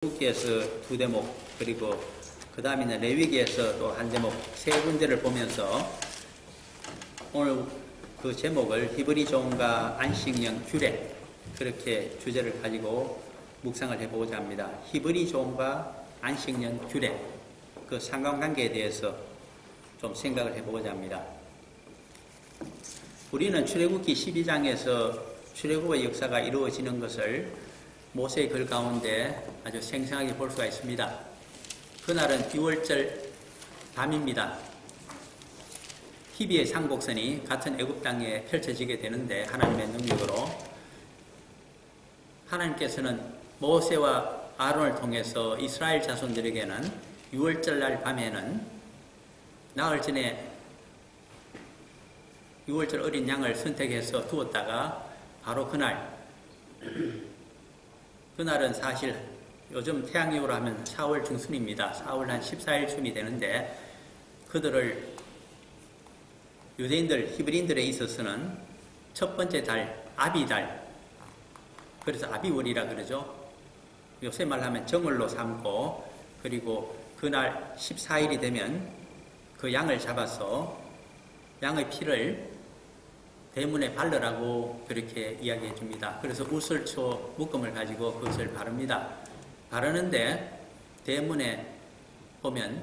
출애굽기에서 두 대목, 그리고 그 다음에는 레위기에서 또 한 대목, 세 군데를 보면서 오늘 그 제목을 히브리 종과 안식년 규례, 그렇게 주제를 가지고 묵상을 해보고자 합니다. 히브리 종과 안식년 규례, 그 상관관계에 대해서 좀 생각을 해보고자 합니다. 우리는 출애굽기 12장에서 출애굽의 역사가 이루어지는 것을 모세의 글 가운데 아주 생생하게 볼 수가 있습니다. 그날은 6월절 밤입니다. 희비의 상곡선이 같은 애굽 땅에 펼쳐지게 되는데 하나님의 능력으로 하나님께서는 모세와 아론을 통해서 이스라엘 자손들에게는 6월절 날 밤에는 나흘 전에 6월절 어린 양을 선택해서 두었다가 바로 그날은 사실 요즘 태양력으로 하면 4월 중순입니다. 4월 한 14일쯤이 되는데 그들을 유대인들, 히브리인들에 있어서는 첫 번째 달, 아비달, 그래서 아비월이라 그러죠. 요새 말하면 정월로 삼고, 그리고 그날 14일이 되면 그 양을 잡아서 양의 피를 대문에 바르라고 그렇게 이야기해 줍니다. 그래서 우슬초 묶음을 가지고 그것을 바릅니다. 바르는데 대문에 보면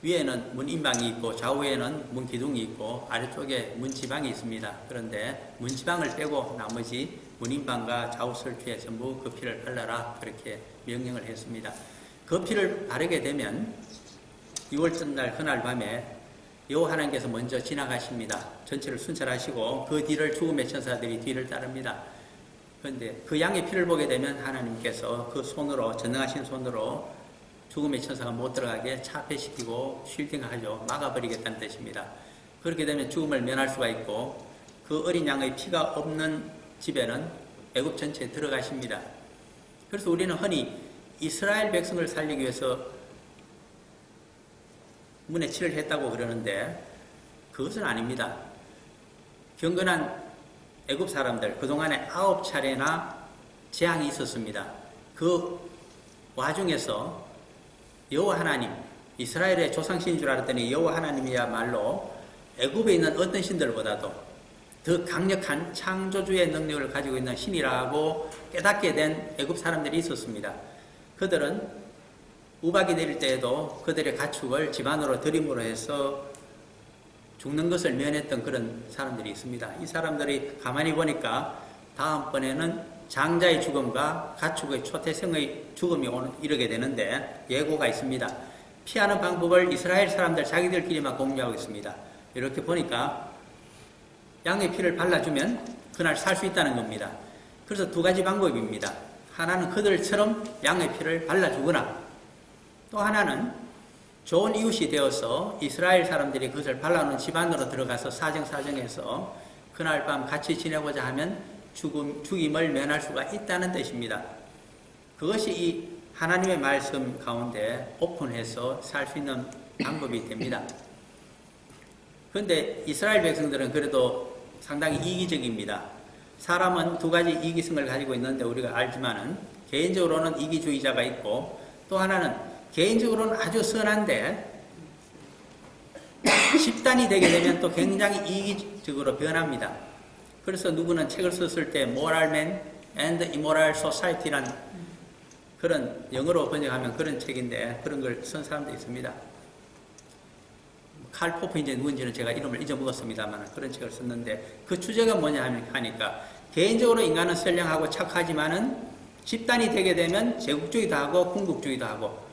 위에는 문인방이 있고 좌우에는 문기둥이 있고 아래쪽에 문지방이 있습니다. 그런데 문지방을 빼고 나머지 문인방과 좌우설주에 전부 그 피를 발라라 그렇게 명령을 했습니다. 그 피를 바르게 되면 6월 첫날 그날 밤에 여호와 하나님께서 먼저 지나가십니다. 전체를 순찰하시고 그 뒤를 죽음의 천사들이 뒤를 따릅니다. 그런데 그 양의 피를 보게 되면 하나님께서 그 손으로, 전능하신 손으로 죽음의 천사가 못 들어가게 차폐시키고 쉴딩하죠. 막아버리겠다는 뜻입니다. 그렇게 되면 죽음을 면할 수가 있고 그 어린 양의 피가 없는 집에는 애굽 전체에 들어가십니다. 그래서 우리는 흔히 이스라엘 백성을 살리기 위해서 문에 칠을 했다고 그러는데 그것은 아닙니다. 경건한 애굽 사람들 그동안에 9차례나 재앙이 있었습니다. 그 와중에서 여호와 하나님, 이스라엘의 조상신인 줄 알았더니 여호와 하나님이야말로 애굽에 있는 어떤 신들보다도 더 강력한 창조주의 능력을 가지고 있는 신이라고 깨닫게 된 애굽 사람들이 있었습니다. 그들은 우박이 내릴 때에도 그들의 가축을 집 안으로 들임으로 해서 죽는 것을 면했던 그런 사람들이 있습니다. 이 사람들이 가만히 보니까 다음번에는 장자의 죽음과 가축의 초태생의 죽음이 이르게 되는데 예고가 있습니다. 피하는 방법을 이스라엘 사람들 자기들끼리만 공유하고 있습니다. 이렇게 보니까 양의 피를 발라주면 그날 살 수 있다는 겁니다. 그래서 두 가지 방법입니다. 하나는 그들처럼 양의 피를 발라주거나 또 하나는 좋은 이웃이 되어서 이스라엘 사람들이 그것을 발라놓은 집 안으로 들어가서 사정사정해서 그날 밤 같이 지내고자 하면 죽임을 면할 수가 있다는 뜻입니다. 그것이 이 하나님의 말씀 가운데 오픈해서 살 수 있는 방법이 됩니다. 그런데 이스라엘 백성들은 그래도 상당히 이기적입니다. 사람은 두 가지 이기성을 가지고 있는데 우리가 알지만은 개인적으로는 이기주의자가 있고 또 하나는 개인적으로는 아주 선한데 집단이 되게 되면 또 굉장히 이기적으로 변합니다. 그래서 누구는 책을 썼을 때 Moral Man and Immoral Society라는 그런 영어로 번역하면 그런 책인데 그런 걸 쓴 사람도 있습니다. 칼 포프인지 누군지는 제가 이름을 잊어먹었습니다만 그런 책을 썼는데 그 주제가 뭐냐 하니까 개인적으로 인간은 선량하고 착하지만은 집단이 되게 되면 제국주의도 하고 군국주의도 하고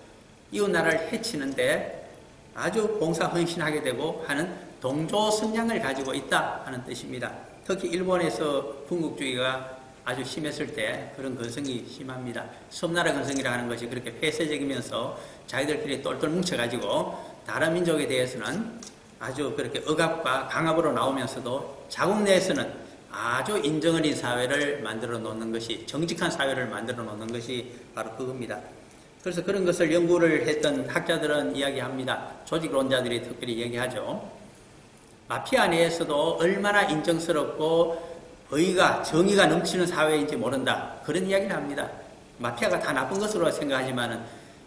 이웃나라를 해치는데 아주 봉사헌신하게 되고 하는 동조 성향을 가지고 있다 하는 뜻입니다. 특히 일본에서 군국주의가 아주 심했을 때 그런 근성이 심합니다. 섬나라 근성이라 하는 것이 그렇게 폐쇄적이면서 자기들끼리 똘똘 뭉쳐가지고 다른 민족에 대해서는 아주 그렇게 억압과 강압으로 나오면서도 자국 내에서는 아주 인정어린 사회를 만들어 놓는 것이, 정직한 사회를 만들어 놓는 것이 바로 그겁니다. 그래서 그런 것을 연구를 했던 학자들은 이야기합니다. 조직론자들이 특별히 얘기하죠. 마피아 내에서도 얼마나 인정스럽고 의가, 정의가 넘치는 사회인지 모른다. 그런 이야기를 합니다. 마피아가 다 나쁜 것으로 생각하지만은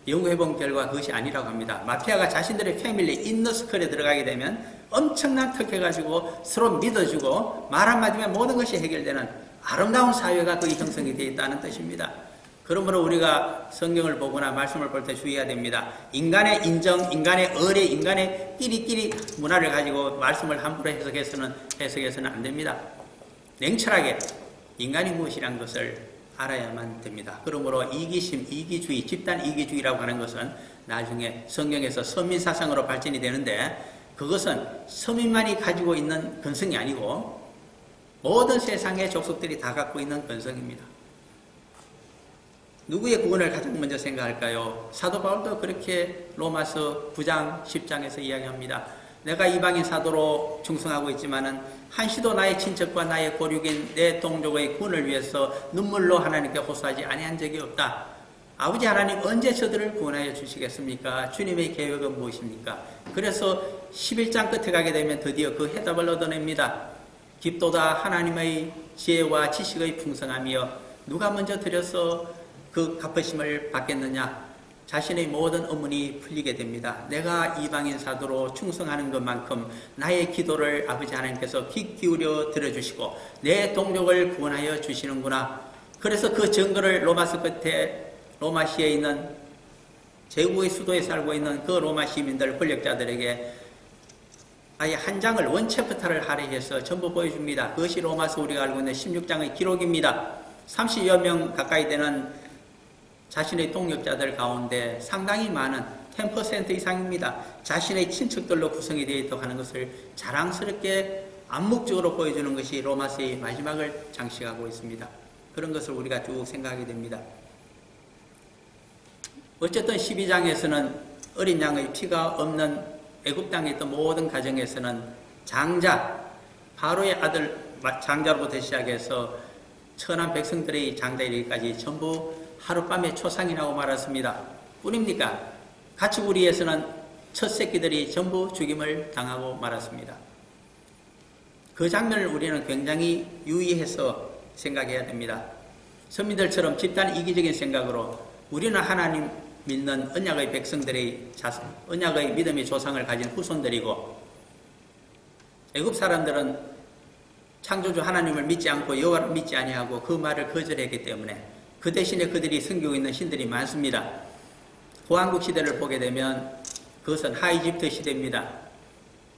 연구해본 결과 그것이 아니라고 합니다. 마피아가 자신들의 패밀리 인너스클에 들어가게 되면 엄청난 턱해가지고 서로 믿어주고 말 한마디면 모든 것이 해결되는 아름다운 사회가 거기 형성이 되어 있다는 뜻입니다. 그러므로 우리가 성경을 보거나 말씀을 볼 때 주의해야 됩니다. 인간의 인정, 인간의 의례, 인간의 끼리끼리 문화를 가지고 말씀을 함부로 해석해서는 안 됩니다. 냉철하게 인간이 무엇이란 것을 알아야만 됩니다. 그러므로 이기심, 이기주의, 집단 이기주의라고 하는 것은 나중에 성경에서 서민사상으로 발전이 되는데 그것은 서민만이 가지고 있는 근성이 아니고 모든 세상의 족속들이 다 갖고 있는 근성입니다. 누구의 구원을 가장 먼저 생각할까요? 사도 바울도 그렇게 로마서 9장, 10장에서 이야기합니다. 내가 이방인 사도로 충성하고 있지만은 한시도 나의 친척과 나의 고륙인 내 동족의 구원을 위해서 눈물로 하나님께 호소하지 아니한 적이 없다. 아버지 하나님 언제 저들을 구원하여 주시겠습니까? 주님의 계획은 무엇입니까? 그래서 11장 끝에 가게 되면 드디어 그 해답을 얻어냅니다. 깊도다 하나님의 지혜와 지식의 풍성하며 누가 먼저 드려서 그 갚으심을 받겠느냐? 자신의 모든 의문이 풀리게 됩니다. 내가 이방인 사도로 충성하는 것만큼 나의 기도를 아버지 하나님께서 귀 기울여 들어주시고 내 동족을 구원하여 주시는구나. 그래서 그 증거를 로마서 끝에 로마시에 있는 제국의 수도에 살고 있는 그 로마 시민들, 권력자들에게 아예 한 장을 원챕터를 할애해서 전부 보여줍니다. 그것이 로마서 우리가 알고 있는 16장의 기록입니다. 30여 명 가까이 되는 자신의 동력자들 가운데 상당히 많은 10% 이상입니다. 자신의 친척들로 구성이 되어 있다고 하는 것을 자랑스럽게 암묵적으로 보여주는 것이 로마서의 마지막을 장식하고 있습니다. 그런 것을 우리가 쭉 생각하게 됩니다. 어쨌든 12장에서는 어린 양의 피가 없는 애굽 땅에 있던 모든 가정에서는 장자, 바로의 아들 장자로부터 시작해서 천한 백성들의 장자 이르기까지 전부 하룻밤에 초상이 나고 말았습니다. 뿐입니까? 가축우리에서는 첫 새끼들이 전부 죽임을 당하고 말았습니다. 그 장면을 우리는 굉장히 유의해서 생각해야 됩니다. 선민들처럼 집단 이기적인 생각으로 우리는 하나님 믿는 언약의 백성들의 언약의 믿음의 조상을 가진 후손들이고 애굽 사람들은 창조주 하나님을 믿지 않고 여호와를 믿지 아니하고 그 말을 거절했기 때문에 그 대신에 그들이 섬기고 있는 신들이 많습니다. 고한국 시대를 보게 되면 그것은 하이집트 시대입니다.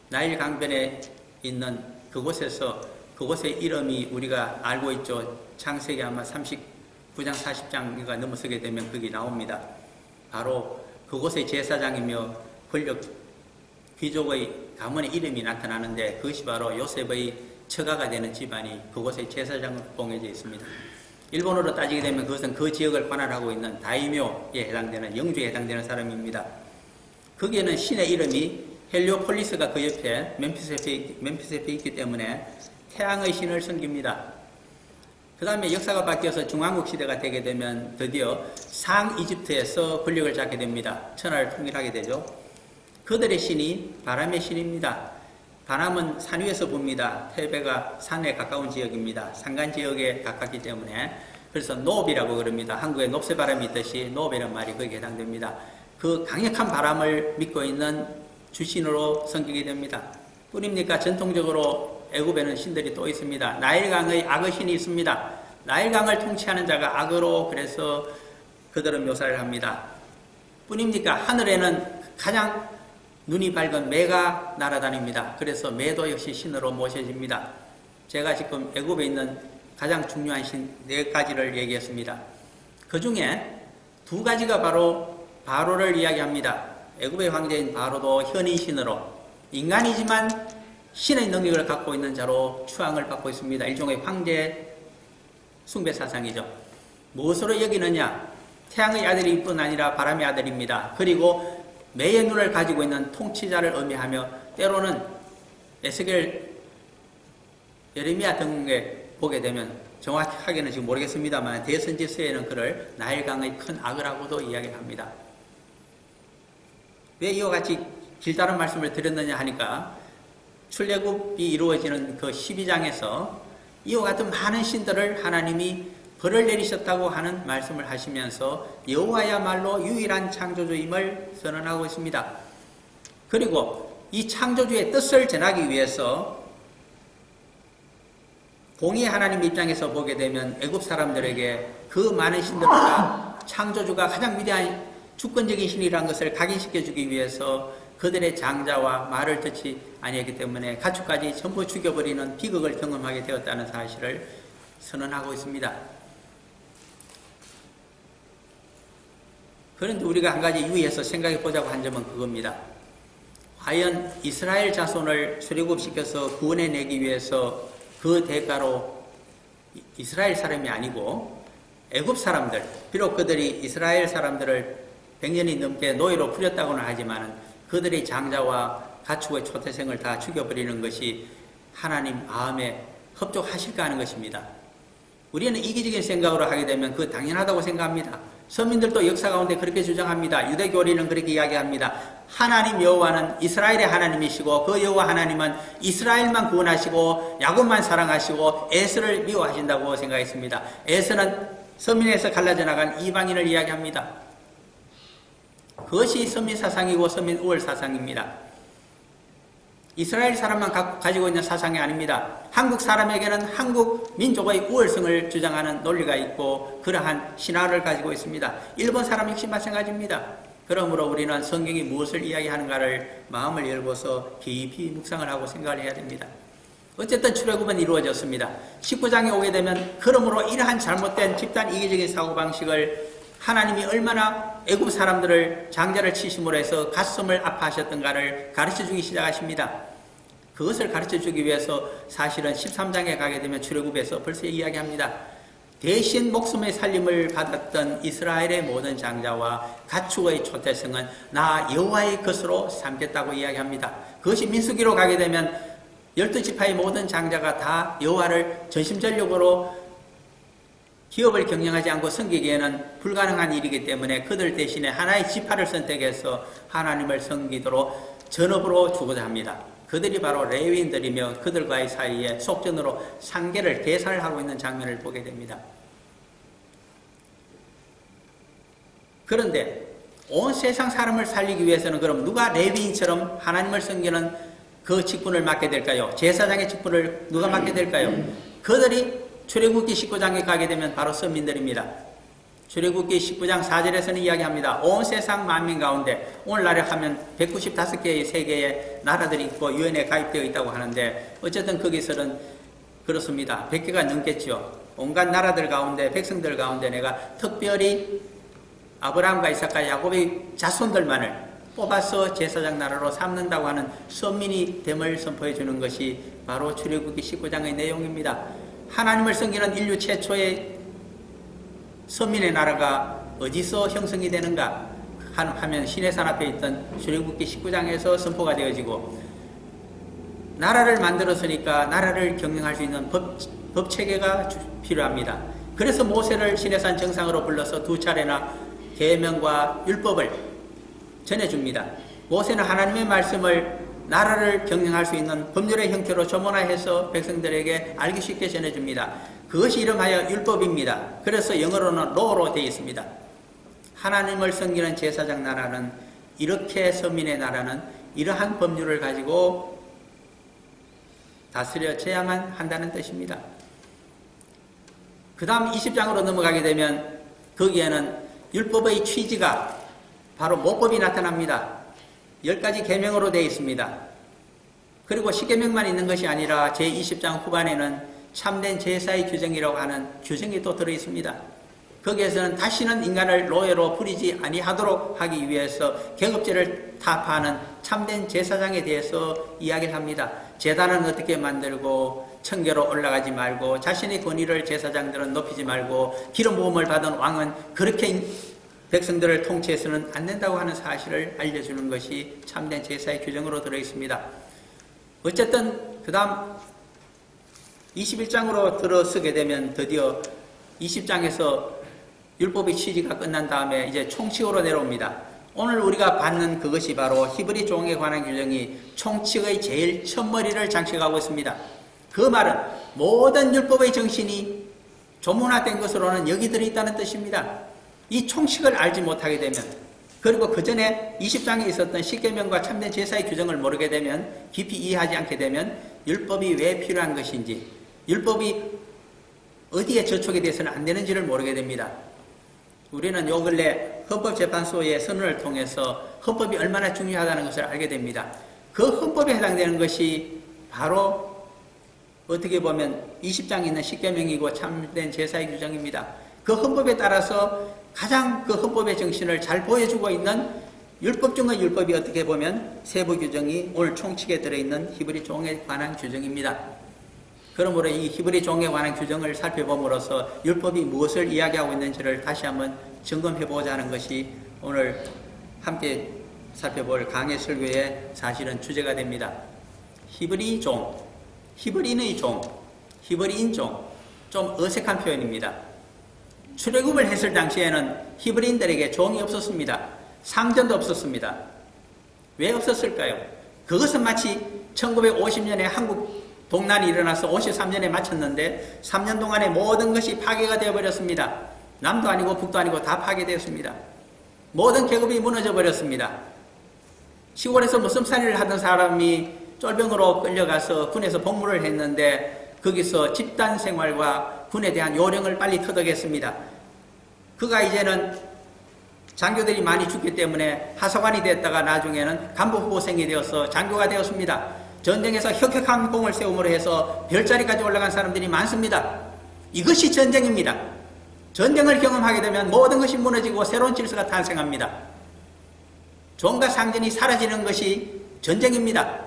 나일 강변에 있는 그곳에서 그곳의 이름이 우리가 알고 있죠. 창세기 아마 39장 40장가 넘어서게 되면 거기 나옵니다. 바로 그곳의 제사장이며 권력 귀족의 가문의 이름이 나타나는데 그것이 바로 요셉의 처가가 되는 집안이 그곳의 제사장으로 봉해져 있습니다. 일본어로 따지게 되면 그것은 그 지역을 관할하고 있는 다이묘에 해당되는 영주에 해당되는 사람입니다. 거기에는 신의 이름이 헬리오폴리스가 그 옆에 멤피스에 있기 때문에 태양의 신을 섬깁니다. 그 다음에 역사가 바뀌어서 중왕국 시대가 되게 되면 드디어 상이집트에서 권력을 잡게 됩니다. 천하를 통일하게 되죠. 그들의 신이 바람의 신입니다. 바람은 산 위에서 봅니다. 테베가 산에 가까운 지역입니다. 산간 지역에 가깝기 때문에 그래서 노비라고 그럽니다. 한국에 높새바람이 있듯이 노비라는 말이 거기에 해당됩니다. 그 강력한 바람을 믿고 있는 주신으로 섬기게 됩니다. 뿐입니까? 전통적으로 애굽에는 신들이 또 있습니다. 나일강의 악어신이 있습니다. 나일강을 통치하는 자가 악어로 그래서 그들은 묘사를 합니다. 뿐입니까? 하늘에는 가장 눈이 밝은 매가 날아다닙니다. 그래서 매도 역시 신으로 모셔집니다. 제가 지금 애굽에 있는 가장 중요한 신 4가지를 얘기했습니다. 그 중에 2가지가 바로 바로를 이야기합니다. 애굽의 황제인 바로도 현인신으로 인간이지만 신의 능력을 갖고 있는 자로 추앙을 받고 있습니다. 일종의 황제 숭배 사상이죠. 무엇으로 여기느냐? 태양의 아들일 뿐 아니라 바람의 아들입니다. 그리고 매의 눈을 가지고 있는 통치자를 의미하며 때로는 에스겔, 예레미야 등에 보게 되면 정확하게는 지금 모르겠습니다만 대선지서에는 그를 나일강의 큰 악어라고도 이야기합니다. 왜 이와 같이 길다란 말씀을 드렸느냐 하니까 출애굽이 이루어지는 그 12장에서 이와 같은 많은 신들을 하나님이 벌을 내리셨다고 하는 말씀을 하시면서 여호와야말로 유일한 창조주임을 선언하고 있습니다. 그리고 이 창조주의 뜻을 전하기 위해서 공의 하나님 입장에서 보게 되면 애굽 사람들에게 그 많은 신들보다 창조주가 가장 위대한 주권적인 신이라는 것을 각인시켜주기 위해서 그들의 장자와 말을 듣지 아니했기 때문에 가축까지 전부 죽여버리는 비극을 경험하게 되었다는 사실을 선언하고 있습니다. 그런데 우리가 한 가지 유의해서 생각해 보자고 한 점은 그겁니다. 과연 이스라엘 자손을 출애굽시켜서 구원해 내기 위해서 그 대가로 이스라엘 사람이 아니고 애굽 사람들, 비록 그들이 이스라엘 사람들을 100년이 넘게 노예로 풀렸다고는 하지만 그들의 장자와 가축의 초태생을 다 죽여버리는 것이 하나님 마음에 협조하실까 하는 것입니다. 우리는 이기적인 생각으로 하게 되면 그 당연하다고 생각합니다. 서민들도 역사 가운데 그렇게 주장합니다. 유대교리는 그렇게 이야기합니다. 하나님 여호와는 이스라엘의 하나님이시고 그 여호와 하나님은 이스라엘만 구원하시고 야곱만 사랑하시고 에스를 미워하신다고 생각했습니다. 에스는 서민에서 갈라져 나간 이방인을 이야기합니다. 그것이 서민 사상이고 서민 우월 사상입니다. 이스라엘 사람만 가지고 있는 사상이 아닙니다. 한국 사람에게는 한국 민족의 우월성을 주장하는 논리가 있고 그러한 신화를 가지고 있습니다. 일본 사람 역시 마찬가지입니다. 그러므로 우리는 성경이 무엇을 이야기하는가를 마음을 열고서 깊이 묵상을 하고 생각을 해야 됩니다. 어쨌든 출애굽은 이루어졌습니다. 19장에 오게 되면 그러므로 이러한 잘못된 집단 이기적인 사고방식을 하나님이 얼마나 애굽 사람들을 장자를 치심으로 해서 가슴을 아파하셨던가를 가르쳐주기 시작하십니다. 그것을 가르쳐주기 위해서 사실은 13장에 가게 되면 출애굽에서 벌써 이야기합니다. 대신 목숨의 살림을 받았던 이스라엘의 모든 장자와 가축의 초태성은 나 여호와의 것으로 삼겠다고 이야기합니다. 그것이 민수기로 가게 되면 12지파의 모든 장자가 다 여호와를 전심전력으로 기업을 경영하지 않고 섬기기에는 불가능한 일이기 때문에 그들 대신에 하나의 지파를 선택해서 하나님을 섬기도록 전업으로 주고자 합니다. 그들이 바로 레위인들이며 그들과의 사이에 속전으로 상계를 계산을 하고 있는 장면을 보게 됩니다. 그런데 온 세상 사람을 살리기 위해서는 그럼 누가 레위인처럼 하나님을 섬기는 그 직분을 맡게 될까요? 제사장의 직분을 누가 맡게 될까요? 그들이 출애굽기 19장에 가게 되면 바로 서민들입니다. 출애굽기 19장 4절에서는 이야기합니다. 온 세상 만민 가운데 오늘날에 하면 195개의 세계의 나라들이 있고 유엔에 가입되어 있다고 하는데 어쨌든 거기서는 그렇습니다. 100개가 넘겠죠. 온갖 나라들 가운데 백성들 가운데 내가 특별히 아브라함과 이삭과 야곱의 자손들만을 뽑아서 제사장 나라로 삼는다고 하는 선민이 됨을 선포해 주는 것이 바로 출애굽기 19장의 내용입니다. 하나님을 섬기는 인류 최초의 선민의 나라가 어디서 형성이 되는가 하면 시내산 앞에 있던 출애굽기 19장에서 선포가 되어지고 나라를 만들었으니까 나라를 경영할 수 있는 법 체계가 필요합니다. 그래서 모세를 시내산 정상으로 불러서 2차례나 계명과 율법을 전해줍니다. 모세는 하나님의 말씀을 나라를 경영할 수 있는 법률의 형태로 조문화해서 백성들에게 알기 쉽게 전해줍니다. 그것이 이름하여 율법입니다. 그래서 영어로는 law로 되어 있습니다. 하나님을 섬기는 제사장 나라는 이렇게 서민의 나라는 이러한 법률을 가지고 다스려져야만 한다는 뜻입니다. 그 다음 20장으로 넘어가게 되면 거기에는 율법의 취지가 바로 모법이 나타납니다. 10가지 계명으로 되어 있습니다. 그리고 10계명만 있는 것이 아니라 제20장 후반에는 참된 제사의 규정이라고 하는 규정이 또 들어있습니다. 거기에서는 다시는 인간을 노예로 부리지 아니하도록 하기 위해서 계급제를 타파하는 참된 제사장에 대해서 이야기를 합니다. 제단은 어떻게 만들고 청계로 올라가지 말고 자신의 권위를 제사장들은 높이지 말고 기름 부음을 받은 왕은 그렇게 백성들을 통치해서는 안 된다고 하는 사실을 알려주는 것이 참된 제사의 규정으로 들어있습니다. 어쨌든 그 다음 21장으로 들어서게 되면 드디어 20장에서 율법의 취지가 끝난 다음에 이제 총칙으로 내려옵니다. 오늘 우리가 받는 그것이 바로 히브리 종에 관한 규정이 총칙의 제일 첫머리를 장식하고 있습니다. 그 말은 모든 율법의 정신이 조문화된 것으로는 여기 들어있다는 뜻입니다. 이 총칙을 알지 못하게 되면, 그리고 그 전에 20장에 있었던 십계명과 참된 제사의 규정을 모르게 되면, 깊이 이해하지 않게 되면 율법이 왜 필요한 것인지, 율법이 어디에 저촉이 돼서는 안 되는지를 모르게 됩니다. 우리는 요 근래 헌법재판소의 선언을 통해서 헌법이 얼마나 중요하다는 것을 알게 됩니다. 그 헌법에 해당되는 것이 바로 어떻게 보면 20장에 있는 십계명이고 참된 제사의 규정입니다. 그 헌법에 따라서 가장 그 헌법의 정신을 잘 보여주고 있는 율법 중의 율법이 어떻게 보면 세부 규정이 오늘 총칙에 들어있는 히브리 종에 관한 규정입니다. 그러므로 이 히브리 종에 관한 규정을 살펴봄으로써 율법이 무엇을 이야기하고 있는지를 다시 한번 점검해보자 하는 것이 오늘 함께 살펴볼 강해 설교의 사실은 주제가 됩니다. 히브리 종, 히브리인의 종, 히브리인 종, 좀 어색한 표현입니다. 출애굽을 했을 당시에는 히브리인들에게 종이 없었습니다. 상전도 없었습니다. 왜 없었을까요? 그것은 마치 1950년에 한국 동란이 일어나서 53년에 마쳤는데 3년 동안에 모든 것이 파괴가 되어버렸습니다. 남도 아니고 북도 아니고 다 파괴되었습니다. 모든 계급이 무너져 버렸습니다. 시골에서 무슨 살이를 하던 사람이 쫄병으로 끌려가서 군에서 복무를 했는데 거기서 집단 생활과 군에 대한 요령을 빨리 터득했습니다. 그가 이제는 장교들이 많이 죽기 때문에 하사관이 됐다가 나중에는 간부 후보생이 되어서 장교가 되었습니다. 전쟁에서 혁혁한 공을 세움으로 해서 별자리까지 올라간 사람들이 많습니다. 이것이 전쟁입니다. 전쟁을 경험하게 되면 모든 것이 무너지고 새로운 질서가 탄생합니다. 종과 상전이 사라지는 것이 전쟁입니다.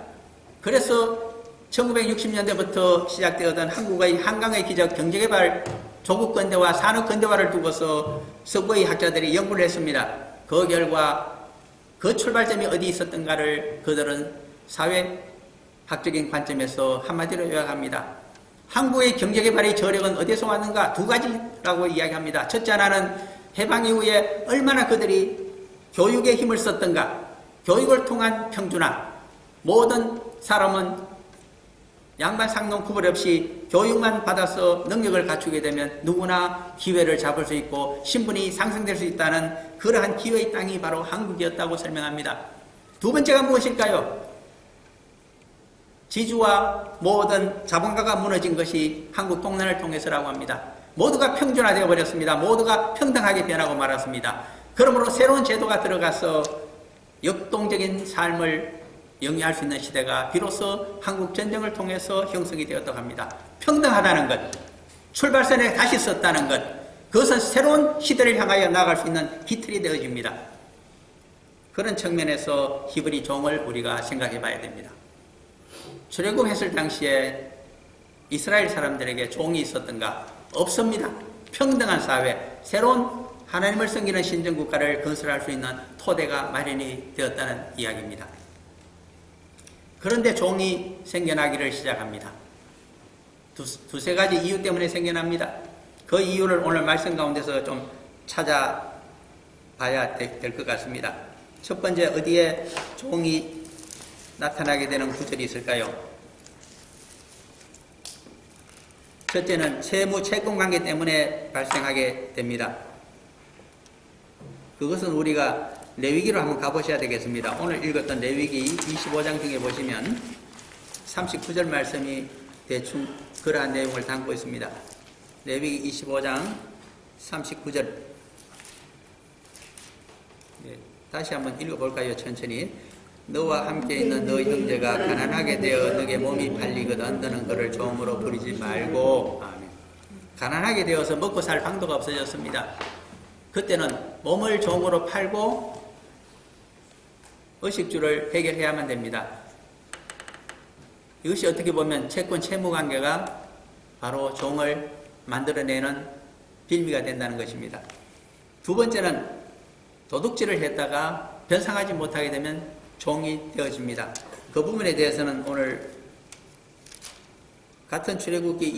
그래서 1960년대부터 시작되었던 한국의 한강의 기적 경제개발 조국근대화 산업근대화를 두고서 서구의 학자들이 연구를 했습니다. 그 결과 그 출발점이 어디 있었던가를 그들은 사회학적인 관점에서 한마디로 요약합니다. 한국의 경제개발의 저력은 어디서 왔는가? 두 가지라고 이야기합니다. 첫째 하나는 해방 이후에 얼마나 그들이 교육에 힘을 썼던가. 교육을 통한 평준화. 모든 사람은 양반 상놈 구분 없이 교육만 받아서 능력을 갖추게 되면 누구나 기회를 잡을 수 있고 신분이 상승될 수 있다는 그러한 기회의 땅이 바로 한국이었다고 설명합니다. 두 번째가 무엇일까요? 지주와 모든 자본가가 무너진 것이 한국 동란을 통해서라고 합니다. 모두가 평준화되어 버렸습니다. 모두가 평등하게 변하고 말았습니다. 그러므로 새로운 제도가 들어가서 역동적인 삶을 영위할 수 있는 시대가 비로소 한국 전쟁을 통해서 형성이 되었다고 합니다. 평등하다는 것, 출발선에 다시 섰다는 것, 그것은 새로운 시대를 향하여 나아갈 수 있는 기틀이 되어집니다. 그런 측면에서 히브리 종을 우리가 생각해 봐야 됩니다. 출애굽했을 당시에 이스라엘 사람들에게 종이 있었던가? 없습니다. 평등한 사회, 새로운 하나님을 섬기는 신정국가를 건설할 수 있는 토대가 마련이 되었다는 이야기입니다. 그런데 종이 생겨나기를 시작합니다. 두세 가지 이유 때문에 생겨납니다. 그 이유를 오늘 말씀 가운데서 좀 찾아봐야 될 것 같습니다. 첫 번째, 어디에 종이 나타나게 되는 구절이 있을까요? 첫째는 채무 채권 관계 때문에 발생하게 됩니다. 그것은 우리가 레위기로 한번 가보셔야 되겠습니다. 오늘 읽었던 레위기 25장 중에 보시면 39절 말씀이 대충 그러한 내용을 담고 있습니다. 레위기 25장 39절. 다시 한번 읽어볼까요? 천천히. 너와 함께 있는 너 형제가 가난하게 되어 너의 몸이 팔리거든 너는 그를 종으로 부리지 말고. 아멘. 가난하게 되어서 먹고 살 방도가 없어졌습니다. 그때는 몸을 종으로 팔고 의식주를 해결해야만 됩니다. 이것이 어떻게 보면 채권 채무 관계가 바로 종을 만들어내는 빌미가 된다는 것입니다. 두 번째는 도둑질을 했다가 변상하지 못하게 되면 종이 되어집니다. 그 부분에 대해서는 오늘 같은 출애굽기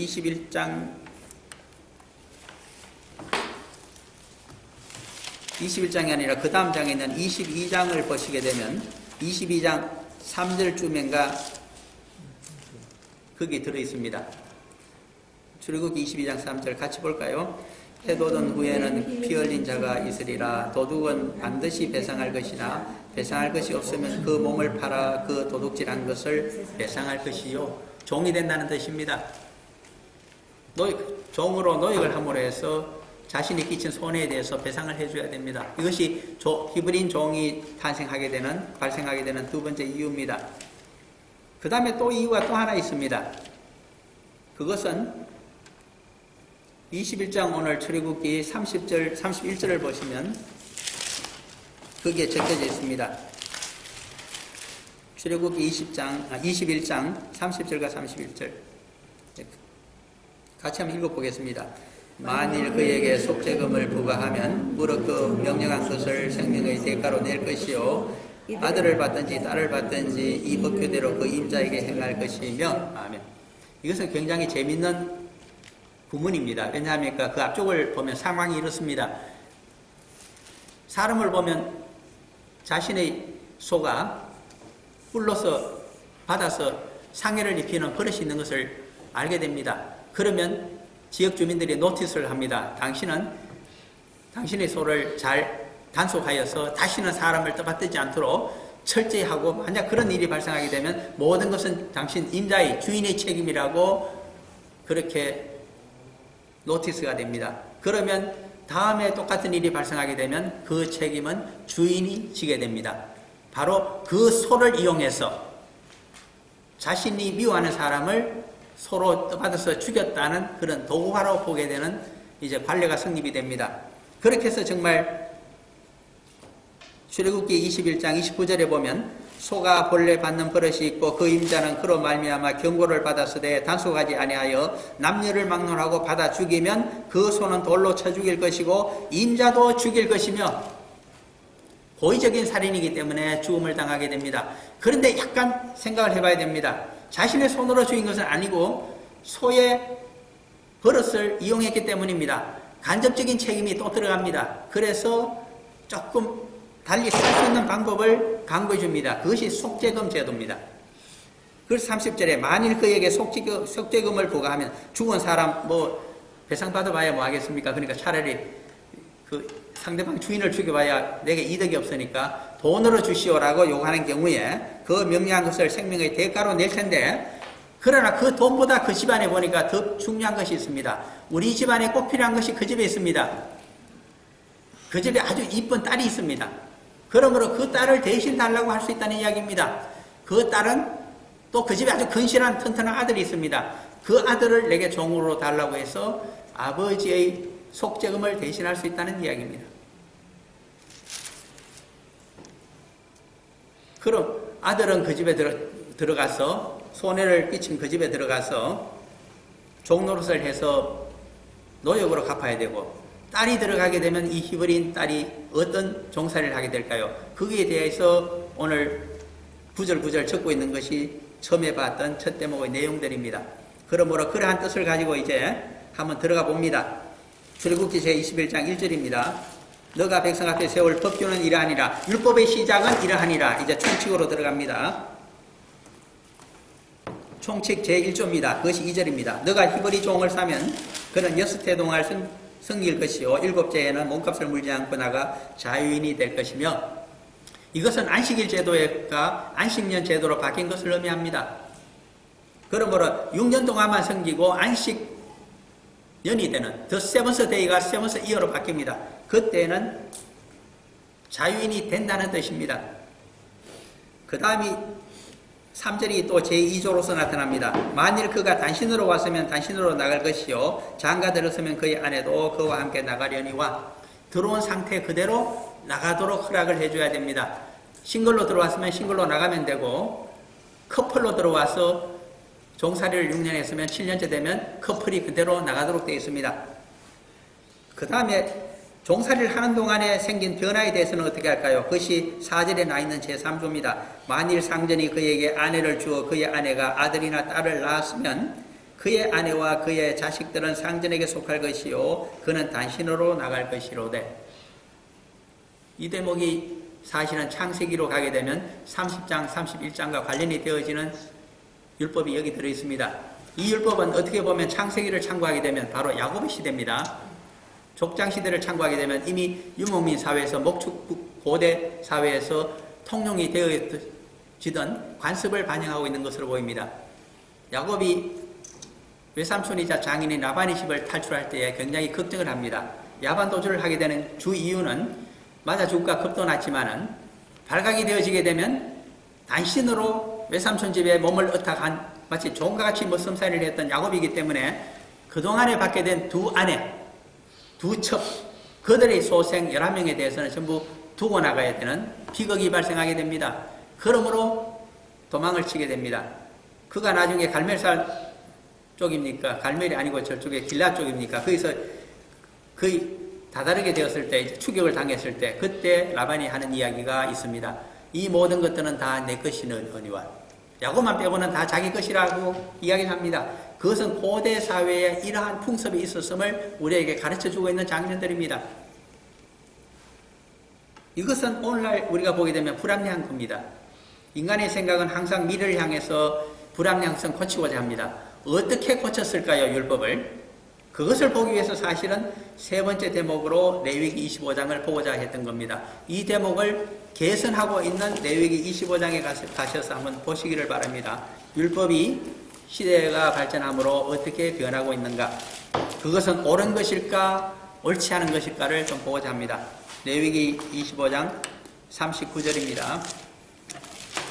21장이 아니라 그 다음 장에 있는 22장을 보시게 되면 22장 3절쯤인가 거기 들어있습니다. 출애굽기 22장 3절 같이 볼까요? 해돋은 후에는 피 흘린 자가 있으리라. 도둑은 반드시 배상할 것이나 배상할 것이 없으면 그 몸을 팔아 그 도둑질한 것을 배상할 것이요. 종이 된다는 뜻입니다. 종으로 노역을 함으로 해서 자신이 끼친 손해에 대해서 배상을 해줘야 됩니다. 이것이 히브리인 종이 발생하게 되는 두 번째 이유입니다. 그 다음에 또 이유가 또 하나 있습니다. 그것은 21장 오늘 출애굽기 30절, 31절을 보시면 거기에 적혀져 있습니다. 출애굽기 21장 30절과 31절 같이 한번 읽어보겠습니다. 만일 그에게 속죄금을 부과하면 무릇 그 명령한 것을 생명의 대가로 낼 것이요 아들을 받든지 딸을 받든지 이 법규대로 그 임자에게 행할 것이며. 아멘. 이것은 굉장히 재밌는 구문입니다. 왜냐하면 그 앞쪽을 보면 상황이 이렇습니다. 사람을 보면 자신의 소가 뿔로서 받아서 상해를 입히는 버릇이 있는 것을 알게 됩니다. 그러면 지역 주민들이 노티스를 합니다. 당신의 소를 잘 단속하여서 다시는 사람을 떠받들지 않도록 철저히 하고, 만약 그런 일이 발생하게 되면 모든 것은 당신 임자의 주인의 책임이라고 그렇게 노티스가 됩니다. 그러면 다음에 똑같은 일이 발생하게 되면 그 책임은 주인이 지게 됩니다. 바로 그 소를 이용해서 자신이 미워하는 사람을 소로 떠받아서 죽였다는 그런 도구화로 보게 되는 이제 관례가 성립이 됩니다. 그렇게 해서 정말 출애굽기 21장 29절에 보면 소가 본래 받는 버릇이 있고 그 임자는 그로 말미암아 경고를 받았으되 단속하지 아니하여 남녀를 막론하고 받아 죽이면 그 소는 돌로 쳐 죽일 것이고 임자도 죽일 것이며, 고의적인 살인이기 때문에 죽음을 당하게 됩니다. 그런데 약간 생각을 해봐야 됩니다. 자신의 손으로 죽인 것은 아니고 소의 버릇을 이용했기 때문입니다. 간접적인 책임이 또 들어갑니다. 그래서 조금 달리 살 수 있는 방법을 강구해 줍니다. 그것이 속죄금 제도입니다. 그래서 30절에 만일 그에게 속죄금을 부과하면 죽은 사람 배상 받아봐야 뭐 하겠습니까? 그러니까 차라리 그 상대방 주인을 죽여봐야 내게 이득이 없으니까 돈으로 주시오라고 요구하는 경우에 그 명령한 것을 생명의 대가로 낼 텐데, 그러나 그 돈보다 그 집안에 보니까 더 중요한 것이 있습니다. 우리 집안에 꼭 필요한 것이 그 집에 있습니다. 그 집에 아주 이쁜 딸이 있습니다. 그러므로 그 딸을 대신 달라고 할 수 있다는 이야기입니다. 그 딸은 또 그 집에 아주 근실한 튼튼한 아들이 있습니다. 그 아들을 내게 종으로 달라고 해서 아버지의 속죄금을 대신할 수 있다는 이야기입니다. 그럼 아들은 그 집에 들어가서 손해를 끼친 그 집에 들어가서 종노릇을 해서 노역으로 갚아야 되고, 딸이 들어가게 되면 이 히브리인 딸이 어떤 종살이를 하게 될까요? 거기에 대해서 오늘 구절구절 적고 있는 것이 처음에 봤던 첫 대목의 내용들입니다. 그러므로 그러한 뜻을 가지고 이제 한번 들어가 봅니다. 출애굽기 제21장 1절입니다. 너가 백성 앞에 세울 법규는 이러하니라. 율법의 시작은 이러하니라. 이제 총칙으로 들어갑니다. 총칙 제1조입니다. 그것이 2절입니다. 너가 히브리 종을 사면 그는 6해 동안 성길 것이요 7째에는 몸값을 물지 않고 나가 자유인이 될 것이며, 이것은 안식일 제도가 안식년 제도로 바뀐 것을 의미합니다. 그러므로 6년 동안만 섬기고 안식년이 되는 The Seventh Day가 Seventh Year로 바뀝니다. 그때는 자유인이 된다는 뜻입니다. 그 다음이 3절이 또 제2조로서 나타납니다. 만일 그가 단신으로 왔으면 단신으로 나갈 것이요 장가 들었으면 그의 아내도 그와 함께 나가려니와, 들어온 상태 그대로 나가도록 허락을 해줘야 됩니다. 싱글로 들어왔으면 싱글로 나가면 되고, 커플로 들어와서 종살이를 6년 했으면 7년째 되면 커플이 그대로 나가도록 되어 있습니다. 그 다음에 종살이를 하는 동안에 생긴 변화에 대해서는 어떻게 할까요? 그것이 4절에 나 있는 제3조입니다. 만일 상전이 그에게 아내를 주어 그의 아내가 아들이나 딸을 낳았으면 그의 아내와 그의 자식들은 상전에게 속할 것이요 그는 단신으로 나갈 것이로되. 이 대목이 사실은 창세기로 가게 되면 30장, 31장과 관련이 되어지는 율법이 여기 들어있습니다. 이 율법은 어떻게 보면 창세기를 참고하게 되면 바로 야곱의 시대입니다. 족장 시대를 참고하게 되면 이미 유목민 사회에서 목축 고대 사회에서 통용이 되어지던 관습을 반영하고 있는 것으로 보입니다. 야곱이 외삼촌이자 장인인 라반의 집을 탈출할 때에 굉장히 걱정을 합니다. 야반 도주를 하게 되는 주 이유는 맞아 죽을까 겁도 났지만은 발각이 되어지게 되면 단신으로 외삼촌 집에 몸을 의탁한 마치 종과 같이 머슴살이를 했던 야곱이기 때문에 그동안에 받게 된 두 아내, 두 첩, 그들의 소생 11명에 대해서는 전부 두고 나가야 되는 비극이 발생하게 됩니다. 그러므로 도망을 치게 됩니다. 그가 나중에 갈멜살 쪽입니까? 갈멜이 아니고 저쪽에 길라 쪽입니까? 거기서 거의 다다르게 되었을 때, 이제 추격을 당했을 때, 그때 라반이 하는 이야기가 있습니다. 이 모든 것들은 다 내 것이거니와 야곱만 빼고는 다 자기 것이라고 이야기합니다. 그것은 고대 사회에 이러한 풍습이 있었음을 우리에게 가르쳐주고 있는 장면들입니다. 이것은 오늘날 우리가 보게 되면 불합리한 겁니다. 인간의 생각은 항상 미래를 향해서 불합리한성 고치고자 합니다. 어떻게 고쳤을까요, 율법을? 그것을 보기 위해서 사실은 세 번째 대목으로 레위기 25장을 보고자 했던 겁니다. 이 대목을 개선하고 있는 레위기 25장에 가셔서 한번 보시기를 바랍니다. 율법이 시대가 발전함으로 어떻게 변하고 있는가, 그것은 옳은 것일까 옳지 않은 것일까를 좀 보고자 합니다. 레위기 25장 39절입니다.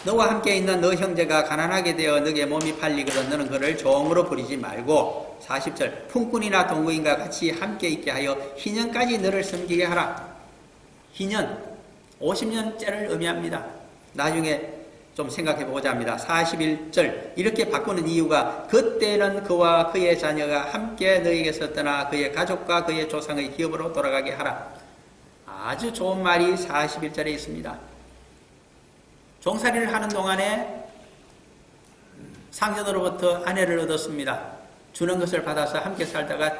너와 함께 있는 너 형제가 가난하게 되어 너의 몸이 팔리거든 너는 그를 종으로 부리지 말고, 40절 품꾼이나 동거인과 같이 함께 있게 하여 희년까지 너를 섬기게 하라. 희년 50년째를 의미합니다. 나중에 좀 생각해 보고자 합니다. 41절 이렇게 바꾸는 이유가 그때는 그와 그의 자녀가 함께 너에게서 떠나 그의 가족과 그의 조상의 기업으로 돌아가게 하라. 아주 좋은 말이 41절에 있습니다. 종살이를 하는 동안에 상전으로부터 아내를 얻었습니다. 주는 것을 받아서 함께 살다가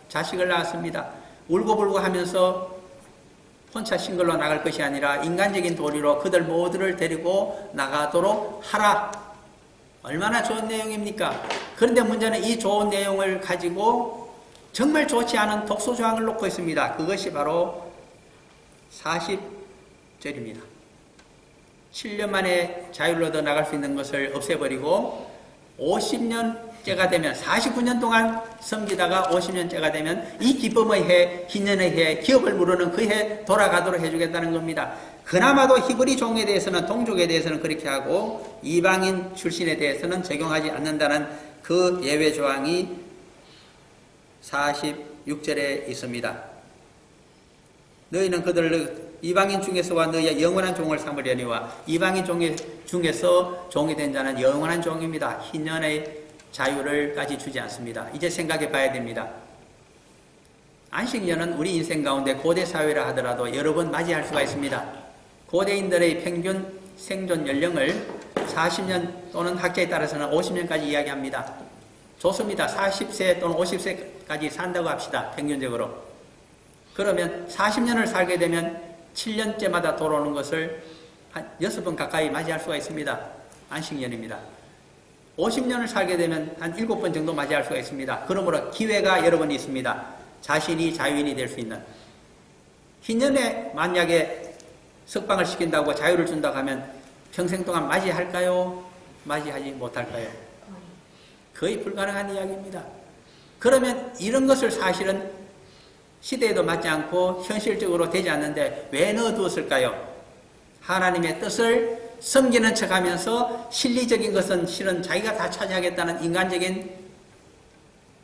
자식을 낳았습니다. 울고불고 하면서 혼자 싱글로 나갈 것이 아니라 인간적인 도리로 그들 모두를 데리고 나가도록 하라. 얼마나 좋은 내용입니까? 그런데 문제는 이 좋은 내용을 가지고 정말 좋지 않은 독소조항을 놓고 있습니다. 그것이 바로 40절입니다. 7년 만에 자유를 얻어 나갈 수 있는 것을 없애버리고 50년째가 되면 49년 동안 섬기다가 50년째가 되면 이 기쁨의 해, 희년의 해, 기업을 무르는 그 해 돌아가도록 해주겠다는 겁니다. 그나마도 히브리 종에 대해서는, 동족에 대해서는 그렇게 하고 이방인 출신에 대해서는 적용하지 않는다는 그 예외 조항이 46절에 있습니다. 너희는 그들을 이방인 중에서와 너희의 영원한 종을 삼으려니와 이방인 중에서 종이 된 자는 영원한 종입니다. 희년의 자유를까지 주지 않습니다. 이제 생각해 봐야 됩니다. 안식년은 우리 인생 가운데 고대 사회라 하더라도 여러 번 맞이할 수가 있습니다. 고대인들의 평균 생존 연령을 40년 또는 학자에 따라서는 50년까지 이야기합니다. 좋습니다. 40세 또는 50세까지 산다고 합시다. 평균적으로. 그러면 40년을 살게 되면 7년째마다 돌아오는 것을 한 6번 가까이 맞이할 수가 있습니다. 안식년입니다. 50년을 살게 되면 한 7번 정도 맞이할 수가 있습니다. 그러므로 기회가 여러 번 있습니다. 자신이 자유인이 될 수 있는. 희년에 만약에 석방을 시킨다고 자유를 준다고 하면 평생 동안 맞이할까요? 맞이하지 못할까요? 거의 불가능한 이야기입니다. 그러면 이런 것을 사실은 시대에도 맞지 않고 현실적으로 되지 않는데 왜 넣어두었을까요? 하나님의 뜻을 섬기는 척하면서 실리적인 것은 실은 자기가 다 차지하겠다는 인간적인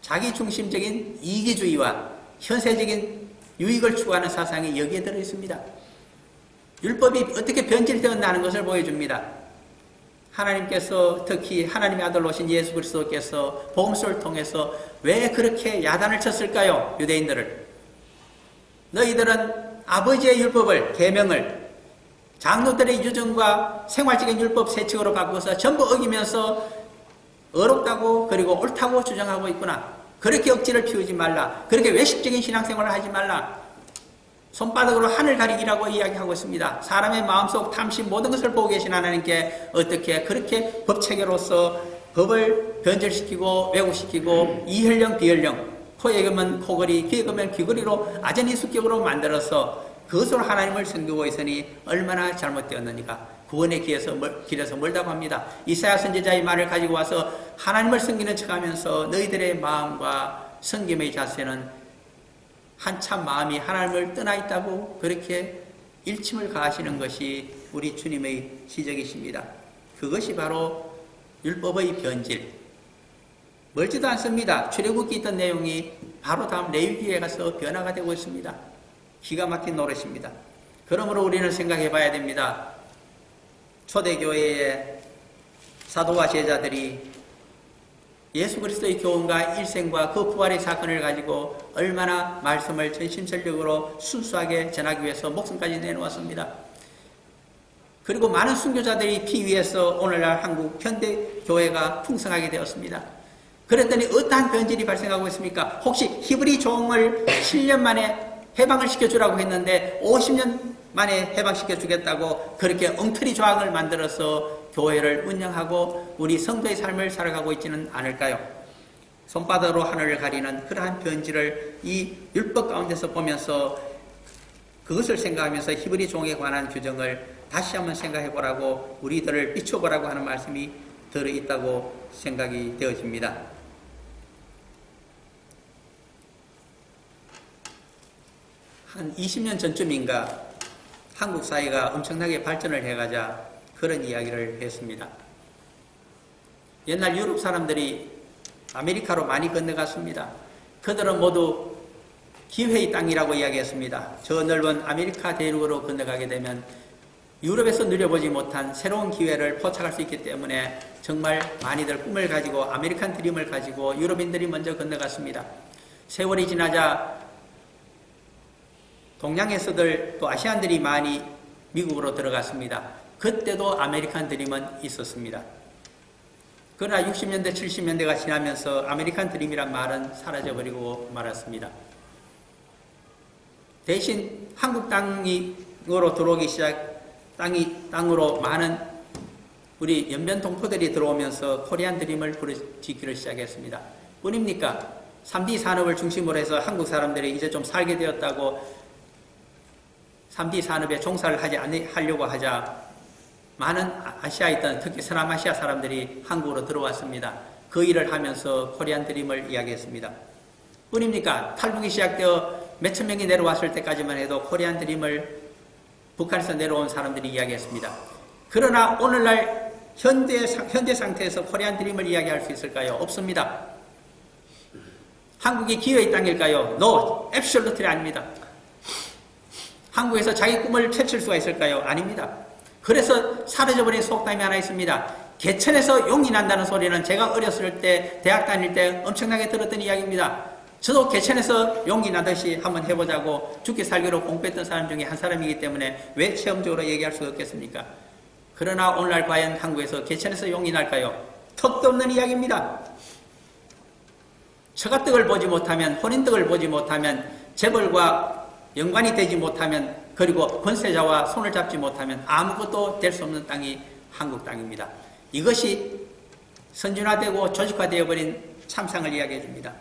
자기중심적인 이기주의와 현세적인 유익을 추구하는 사상이 여기에 들어있습니다. 율법이 어떻게 변질되었나는 것을 보여줍니다. 하나님께서 특히 하나님의 아들로 오신 예수 그리스도께서 복음서를 통해서 왜 그렇게 야단을 쳤을까요? 유대인들을. 너희들은 아버지의 율법을, 계명을 장로들의 유정과 생활적인 율법 세칙으로 바꾸어서 전부 어기면서 어렵다고 그리고 옳다고 주장하고 있구나. 그렇게 억지를 피우지 말라. 그렇게 외식적인 신앙생활을 하지 말라. 손바닥으로 하늘 가리기라고 이야기하고 있습니다. 사람의 마음속 탐심 모든 것을 보고 계신 하나님께 어떻게 그렇게 법체계로서 법을 변절시키고 왜곡시키고 이혈령 비혈령 코에 그면 코걸이, 귀에 그면 귀걸이로 아전인 수격으로 만들어서 그것으로 하나님을 섬기고 있으니 얼마나 잘못되었느니까. 구원의 길에서 멀다고 합니다. 이사야 선지자의 말을 가지고 와서 하나님을 섬기는 척하면서 너희들의 마음과 섬김의 자세는 한참 마음이 하나님을 떠나 있다고 그렇게 일침을 가하시는 것이 우리 주님의 지적이십니다. 그것이 바로 율법의 변질. 멀지도 않습니다. 출애굽기 있던 내용이 바로 다음 레위기에 가서 변화가 되고 있습니다. 기가 막힌 노릇입니다. 그러므로 우리는 생각해 봐야 됩니다. 초대교회의 사도와 제자들이 예수 그리스도의 교훈과 일생과 그 부활의 사건을 가지고 얼마나 말씀을 전심전력으로 순수하게 전하기 위해서 목숨까지 내놓았습니다. 그리고 많은 순교자들이 피 위해서 오늘날 한국 현대교회가 풍성하게 되었습니다. 그랬더니 어떠한 변질이 발생하고 있습니까? 혹시 히브리 종을 7년 만에 해방을 시켜주라고 했는데 50년 만에 해방시켜주겠다고 그렇게 엉터리 조항을 만들어서 교회를 운영하고 우리 성도의 삶을 살아가고 있지는 않을까요? 손바닥으로 하늘을 가리는 그러한 변질을 이 율법 가운데서 보면서 그것을 생각하면서 히브리 종에 관한 규정을 다시 한번 생각해 보라고 우리들을 비춰보라고 하는 말씀이 들어있다고 생각이 되어집니다. 한 20년 전쯤인가 한국 사회가 엄청나게 발전을 해가자 그런 이야기를 했습니다. 옛날 유럽 사람들이 아메리카로 많이 건너갔습니다. 그들은 모두 기회의 땅이라고 이야기했습니다. 저 넓은 아메리카 대륙으로 건너가게 되면 유럽에서 누려보지 못한 새로운 기회를 포착할 수 있기 때문에 정말 많이들 꿈을 가지고 아메리칸 드림을 가지고 유럽인들이 먼저 건너갔습니다. 세월이 지나자 동양에서들 또 아시안들이 많이 미국으로 들어갔습니다. 그때도 아메리칸 드림은 있었습니다. 그러나 60년대 70년대가 지나면서 아메리칸 드림이란 말은 사라져버리고 말았습니다. 대신 한국 땅으로 들어오기 땅으로 많은 우리 연변 동포들이 들어오면서 코리안 드림을 부르짖기를 시작했습니다. 뿐입니까? 3D 산업을 중심으로 해서 한국 사람들이 이제 좀 살게 되었다고 3D 산업에 종사를 하려고 하자 많은 아시아에 있던 특히 서남아시아 사람들이 한국으로 들어왔습니다. 그 일을 하면서 코리안 드림을 이야기했습니다. 뿐입니까? 탈북이 시작되어 몇천 명이 내려왔을 때까지만 해도 코리안 드림을 북한에서 내려온 사람들이 이야기했습니다. 그러나 오늘날 현대 상태에서 코리안 드림을 이야기할 수 있을까요? 없습니다. 한국이 기회의 땅일까요? No, absolutely 아닙니다. 한국에서 자기 꿈을 펼칠 수가 있을까요? 아닙니다. 그래서 사라져버린 속담이 하나 있습니다. 개천에서 용이 난다는 소리는 제가 어렸을 때 대학 다닐 때 엄청나게 들었던 이야기입니다. 저도 개천에서 용이 나듯이 한번 해보자고 죽기 살기로 공부했던 사람 중에 한 사람이기 때문에 왜 체험적으로 얘기할 수 없겠습니까? 그러나 오늘날 과연 한국에서 개천에서 용이 날까요? 턱도 없는 이야기입니다. 처갓떡을 보지 못하면, 혼인떡을 보지 못하면, 재벌과 연관이 되지 못하면, 그리고 권세자와 손을 잡지 못하면 아무것도 될 수 없는 땅이 한국 땅입니다. 이것이 선진화되고 조직화되어 버린 참상을 이야기해 줍니다.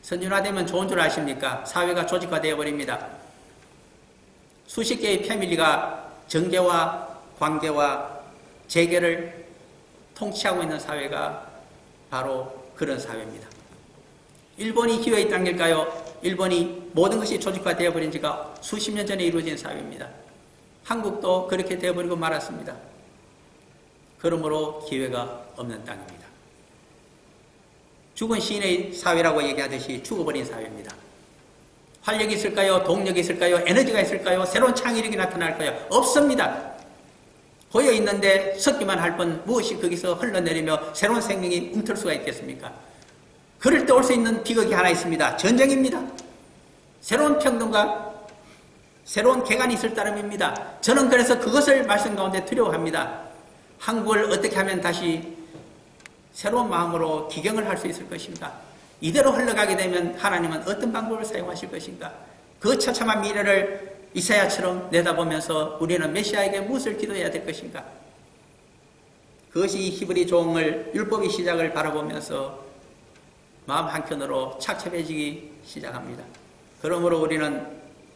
선진화되면 좋은 줄 아십니까? 사회가 조직화되어 버립니다. 수십 개의 패밀리가 정계와 관계와 재계를 통치하고 있는 사회가 바로 그런 사회입니다. 일본이 기회의 땅일까요? 일본이 모든 것이 조직화되어 버린 지가 수십 년 전에 이루어진 사회입니다. 한국도 그렇게 되어버리고 말았습니다. 그러므로 기회가 없는 땅입니다. 죽은 시인의 사회라고 얘기하듯이 죽어버린 사회입니다. 활력이 있을까요? 동력이 있을까요? 에너지가 있을까요? 새로운 창의력이 나타날까요? 없습니다. 고여 있는데 섞기만 할 뿐 무엇이 거기서 흘러내리며 새로운 생명이 움틀 수가 있겠습니까? 그럴 때 올 수 있는 비극이 하나 있습니다. 전쟁입니다. 새로운 평등과 새로운 개간이 있을 따름입니다. 저는 그래서 그것을 말씀 가운데 두려워합니다. 한국을 어떻게 하면 다시 새로운 마음으로 기경을 할 수 있을 것인가? 이대로 흘러가게 되면 하나님은 어떤 방법을 사용하실 것인가? 그 처참한 미래를 이사야처럼 내다보면서 우리는 메시아에게 무엇을 기도해야 될 것인가? 그것이 히브리 종을 율법의 시작을 바라보면서 마음 한켠으로 착잡해지기 시작합니다. 그러므로 우리는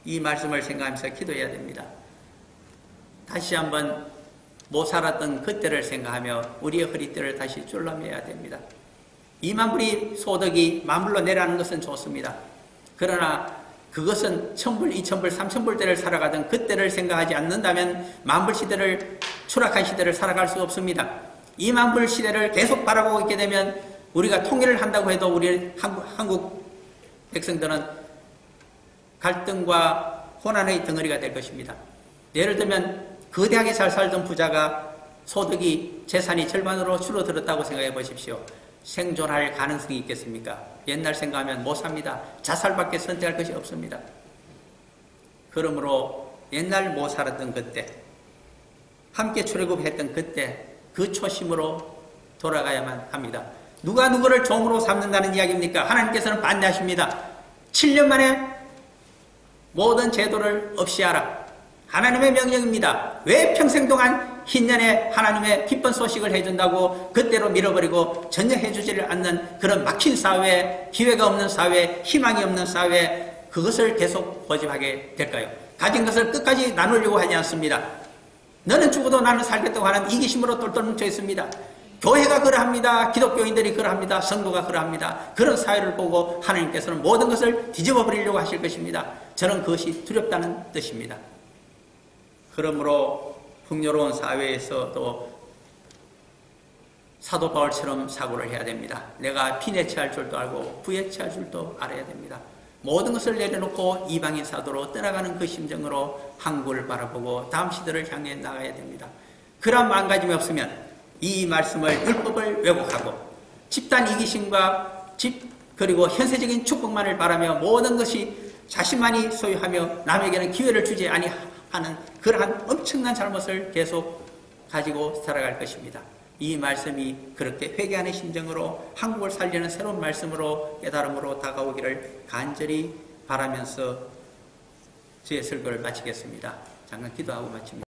이 말씀을 생각하면서 기도해야 됩니다. 다시 한번 못 살았던 그때를 생각하며 우리의 허리띠를 다시 줄라매야 됩니다. 2만 불이 소득이 만불로 내려가는 것은 좋습니다. 그러나 그것은 1000불, 2000불, 3000불 때를 살아가던 그때를 생각하지 않는다면 만불 시대를, 추락한 시대를 살아갈 수 없습니다. 2만불 시대를 계속 바라보고 있게 되면 우리가 통일을 한다고 해도 우리 한국 백성들은 갈등과 혼란의 덩어리가 될 것입니다. 예를 들면 거대하게 잘 살던 부자가 소득이, 재산이 절반으로 줄어들었다고 생각해 보십시오. 생존할 가능성이 있겠습니까? 옛날 생각하면 못 삽니다. 자살밖에 선택할 것이 없습니다. 그러므로 옛날 못 살았던 그때, 함께 출애굽했던 그때 그 초심으로 돌아가야만 합니다. 누가 누구를 종으로 삼는다는 이야기입니까? 하나님께서는 반대하십니다. 7년 만에 모든 제도를 없이하라. 하나님의 명령입니다. 왜 평생 동안 흰년에 하나님의 기쁜 소식을 해준다고 그때로 밀어버리고 전혀 해주지를 않는 그런 막힌 사회, 기회가 없는 사회, 희망이 없는 사회, 그것을 계속 고집하게 될까요? 가진 것을 끝까지 나누려고 하지 않습니다. 너는 죽어도 나는 살겠다고 하는 이기심으로 똘똘 뭉쳐 있습니다. 교회가 그러합니다. 기독교인들이 그러합니다. 성도가 그러합니다. 그런 사회를 보고 하나님께서는 모든 것을 뒤집어 버리려고 하실 것입니다. 저는 그것이 두렵다는 뜻입니다. 그러므로 풍요로운 사회에서도 사도 바울처럼 사고를 해야 됩니다. 내가 빈해체할 줄도 알고 부해체할 줄도 알아야 됩니다. 모든 것을 내려놓고 이방인 사도로 떠나가는 그 심정으로 한국을 바라보고 다음 시대를 향해 나가야 됩니다. 그런 마음가짐이 없으면 이 말씀을, 율법을 왜곡하고 집단 이기심과 그리고 현세적인 축복만을 바라며 모든 것이 자신만이 소유하며 남에게는 기회를 주지 아니하는 그러한 엄청난 잘못을 계속 가지고 살아갈 것입니다. 이 말씀이 그렇게 회개하는 심정으로 한국을 살리는 새로운 말씀으로 깨달음으로 다가오기를 간절히 바라면서 저의 설교를 마치겠습니다. 잠깐 기도하고 마칩니다.